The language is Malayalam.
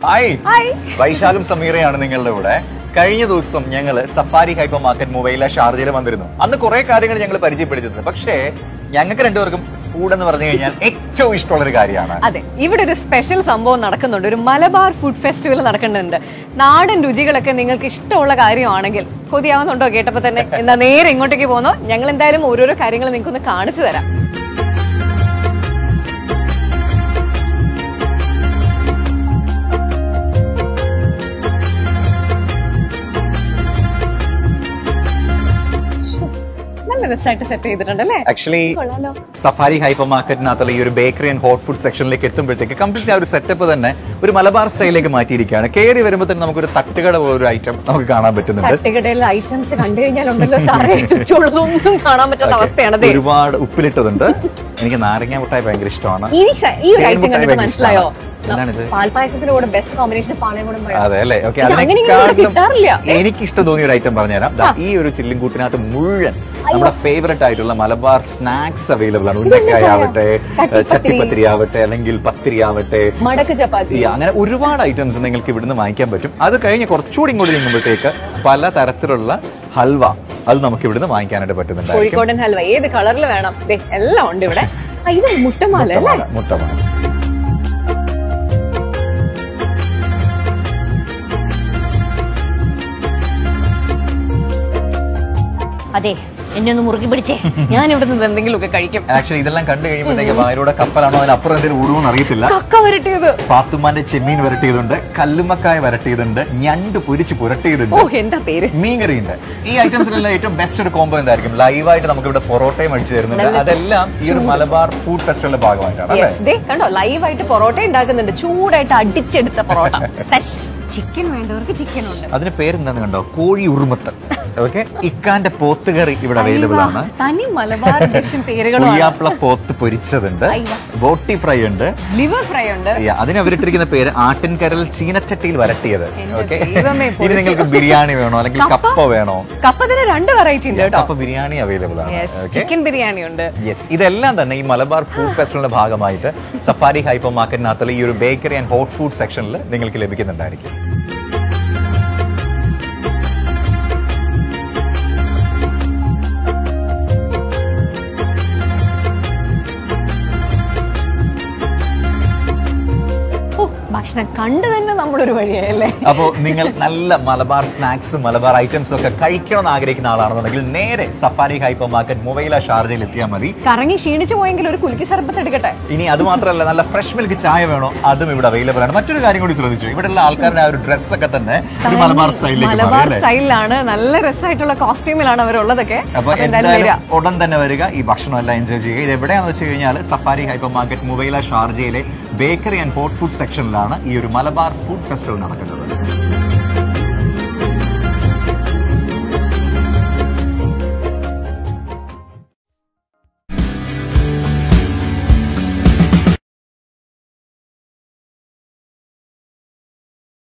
ഹായ്, വൈശാഖും സമീറയാണ് നിങ്ങളുടെ കൂടെ. കഴിഞ്ഞ ദിവസം ഞങ്ങൾ സഫാരി ഹൈപ്പർ മാർക്കറ്റ് മൊബൈല ഷാർജയിൽ വന്നിരുന്നു. അന്ന് കുറെ കാര്യങ്ങൾ ഞങ്ങൾ പരിചയപ്പെടുത്തിയിരുന്നു. പക്ഷേ ഞങ്ങൾക്ക് രണ്ടുപേർക്കും ഫുഡ് എന്ന് പറഞ്ഞു കഴിഞ്ഞാൽ ഏറ്റവും ഇഷ്ടമുള്ള ഒരു കാര്യമാണ്. അതെ, ഇവിടെ ഒരു സ്പെഷ്യൽ സംഭവം നടക്കുന്നുണ്ട്. ഒരു മലബാർ ഫുഡ് ഫെസ്റ്റിവൽ നടക്കുന്നുണ്ട്. നാടൻ രുചികളൊക്കെ നിങ്ങൾക്ക് ഇഷ്ടമുള്ള കാര്യമാണെങ്കിൽ കൊതിയാവുന്നുണ്ടോ കേട്ടപ്പോ തന്നെ? എന്താ നേരെ ഇങ്ങോട്ടേക്ക് പോകുന്നോ? ഞങ്ങൾ എന്തായാലും ഓരോരോ കാര്യങ്ങൾ നിങ്ങൾക്കൊന്ന് കാണിച്ചു തരാം. ആക്ച്വലി സഫാരി ഹൈപ്പർ മാർക്കറ്റിനകത്തുള്ള ഈ ഒരു ബേക്കറി ആൻഡ് ഹോട്ട് ഫുഡ് സെക്ഷനിലേക്ക് എത്തുമ്പോഴത്തേക്ക് കംപ്ലീറ്റ് ആ ഒരു സെറ്റപ്പ് തന്നെ ഒരു മലബാർ സ്റ്റൈലിലേക്ക് മാറ്റിയിരിക്കുകയാണ്. കയറി വരുമ്പോൾ തന്നെ നമുക്കൊരു തട്ടുകട ഒരു ഐറ്റം നമുക്ക് കാണാൻ പറ്റുന്നുണ്ട്. തട്ടുകടയിലെ ഐറ്റംസ് കണ്ടു കഴിഞ്ഞാലുണ്ടല്ലോ സാറേ, ചുറ്റുള്ളതൊന്നും കാണാൻ പറ്റാത്ത അവസ്ഥയാണ്. ഒരുപാട് ഉപ്പിലിട്ടതുണ്ട്. എനിക്ക് നാരങ്ങ മുട്ടായി ഭയങ്കര ഇഷ്ടമാണ്. ഈ ഒരു ഐറ്റം കണ്ടിട്ട് മനസ്സിലായോ? പാൽപ്പായസത്തിലൂടെ ബെസ്റ്റ് കോമ്പിനേഷൻ പാലയും കൂടെ. അതെ അല്ലേ? ഓക്കെ, എനിക്ക് ഇഷ്ടം തോന്നിയ ഒരു ഐറ്റം പറഞ്ഞുതരാം. ഈ ഒരു ചില്ലിൻകൂട്ടിനകത്ത് മുഴുവൻ നമ്മുടെ ഫേവറേറ്റ് ആയിട്ടുള്ള മലബാർ സ്നാക്സ് അവൈലബിൾ ആണ്. ഉന്നക്കായ ആവട്ടെ, ചട്ടിപ്പത്തിരി ആവട്ടെ, അല്ലെങ്കിൽ പത്തിരി ആവട്ടെ, മടക്ക് ചപ്പാത്തി, അങ്ങനെ ഒരുപാട് ഐറ്റംസ് നിങ്ങൾക്ക് ഇവിടുന്ന് വാങ്ങിക്കാൻ പറ്റും. അത് കഴിഞ്ഞ് കുറച്ചുകൂടി ഇങ്ങോട്ട് നീങ്ങുമ്പോഴത്തേക്ക് പല തരത്തിലുള്ള ഹൽവ അത് നമുക്ക് ഇവിടുന്ന് വാങ്ങിക്കാനായിട്ട് പറ്റുന്നുണ്ട്. കോഴിക്കോടൻ ഹൽവ ഏത് കളറിൽ വേണം എല്ലാം ഉണ്ട് ഇവിടെ. ഇത് മുട്ടമാല. അതെ, എന്നെ ഒന്ന് മുറുക്കി പിടിച്ചേ, ഞാൻ ഇവിടെ നിന്ന് എന്തെങ്കിലുമൊക്കെ കഴിക്കും. ആക്ച്വലി ഇതെല്ലാം കണ്ടു കഴിയുമ്പോഴത്തേക്ക് വായിലൂടെ കപ്പലാണോ അതിനപ്പുറം എന്തെങ്കിലും ഊടുമെന്ന് അറിയത്തില്ല. കക്ക വരട്ടിയത്, പാത്തുമാന്റെ ചെമ്മീൻ വരട്ടിയതുണ്ട്, കല്ലുമ്മക്കായ വരട്ടിയതുണ്ട്, ഞണ്ട് പൊരിച്ച് പുരട്ടിയതുണ്ട്, എന്താ പേര്, മീൻകറിയുണ്ട്. ഈ ഐറ്റംസിലെല്ലാം ഏറ്റവും ബെസ്റ്റ് ഒരു കോംബോ എന്തായിരിക്കും? ലൈവായിട്ട് നമുക്ക് ഇവിടെ പൊറോട്ടയും അടിച്ചു തരുന്നുണ്ട്. അതെല്ലാം ഈ ഒരു മലബാർ ഫുഡ് ഫെസ്റ്റിവലിന്റെ ഭാഗമായിട്ടാണ്. കണ്ടോ, ലൈവായിട്ട് പൊറോട്ട ഉണ്ടാക്കുന്നുണ്ട്. ചൂടായിട്ട് അടിച്ചെടുത്ത പൊറോട്ട. ഫ്രഷ് ചിക്കൻ വേണ്ടവർക്ക് ചിക്കൻ ഉണ്ട്. അതിന് പേരെന്താന്ന് കണ്ടോ? കോഴി ഉറുമത്ത്. ഓക്കെ, ഇക്കാന്റെ പോത്തുകറി ഇവിടെ അവൈലബിൾ ആണ്. തനി മലബാർ ഡിഷും പേരുകളും. ഉയ്യാപ്പിള പോത്ത് പൊരിച്ചതുണ്ട്, ബോട്ടി ഫ്രൈ ഉണ്ട്, ലിവർ ഫ്രൈ ഉണ്ട്. അതിന് അവരിട്ടിരിക്കുന്ന പേര് ആട്ടിൻകരൽ ചീനച്ചട്ടിയിൽ വരട്ടിയത്. ഓക്കെ, ഇനി നിങ്ങൾക്ക് ബിരിയാണി വേണോ അല്ലെങ്കിൽ കപ്പ വേണോ? കപ്പത്തിന് 2 വെറൈറ്റി ഉണ്ട് കേട്ടോ. കപ്പ ബിരിയാണി അവൈലബിൾ ആണ്. ചിക്കൻ ബിരിയാണി ഉണ്ട്. യെസ്, ഇതെല്ലാം തന്നെ ഈ മലബാർ ഫുഡ് ഫെസ്റ്റിവലിന്റെ ഭാഗമായിട്ട് സഫാരി ഹൈപ്പർ മാർക്കറ്റിനകത്തുള്ള ഈ ഒരു ബേക്കറി ആൻഡ് ഹോട്ട് ഫുഡ് സെക്ഷനിൽ നിങ്ങൾക്ക് ലഭിക്കുന്നുണ്ടായിരിക്കും. ഭക്ഷണം കണ്ടു തന്നെ നമ്മളൊരു വഴിയല്ലേ. അപ്പോ നിങ്ങൾ നല്ല മലബാർ സ്നാക്സും മലബാർ ഐറ്റംസും ഒക്കെ കഴിക്കണമെന്ന് ആഗ്രഹിക്കുന്ന ആളാണെന്നുണ്ടെങ്കിൽ നേരെ സഫാരി ഹൈപ്പർ മാർക്കറ്റ് മൊബൈല ഷാർജയിൽ എത്തിയാൽ മതി. കറങ്ങി ക്ഷീണിച്ചു പോയെങ്കിൽ ഒരു കുലുക്കി സർബത്ത് എടുക്കട്ടെ. ഇനി അത് മാത്രമല്ല, നല്ല ഫ്രഷ് മിൽക്ക് ചായ വേണോ? അതും ഇവിടെ അവൈലബിൾ ആണ്. മറ്റൊരു കാര്യം കൂടി ശ്രദ്ധിച്ചു, ഇവിടെയുള്ള ആൾക്കാരുടെ ആ ഒരു ഡ്രസ് ഒക്കെ തന്നെ മലബാർ സ്റ്റൈലിലാണ്. നല്ല രസമായിട്ടുള്ള കോസ്റ്റ്യൂമിലാണ് അവരുള്ളതൊക്കെ. അപ്പൊ എന്തായാലും ഉടൻ തന്നെ വരിക, ഈ ഭക്ഷണം എല്ലാം എൻജോയ് ചെയ്യുക. ഇത് എവിടെയാണെന്ന് വെച്ച് കഴിഞ്ഞാൽ സഫാരി ഹൈപ്പർ മാർക്കറ്റ് മൊബൈല ഷാർജയിലെ ബേക്കറി ആൻഡ് ഹോട്ട് ഫുഡ് സെക്ഷനിലാണ് ഈ ഒരു മലബാർ ഫുഡ് ഫെസ്റ്റിവൽ നടക്കുന്നത്.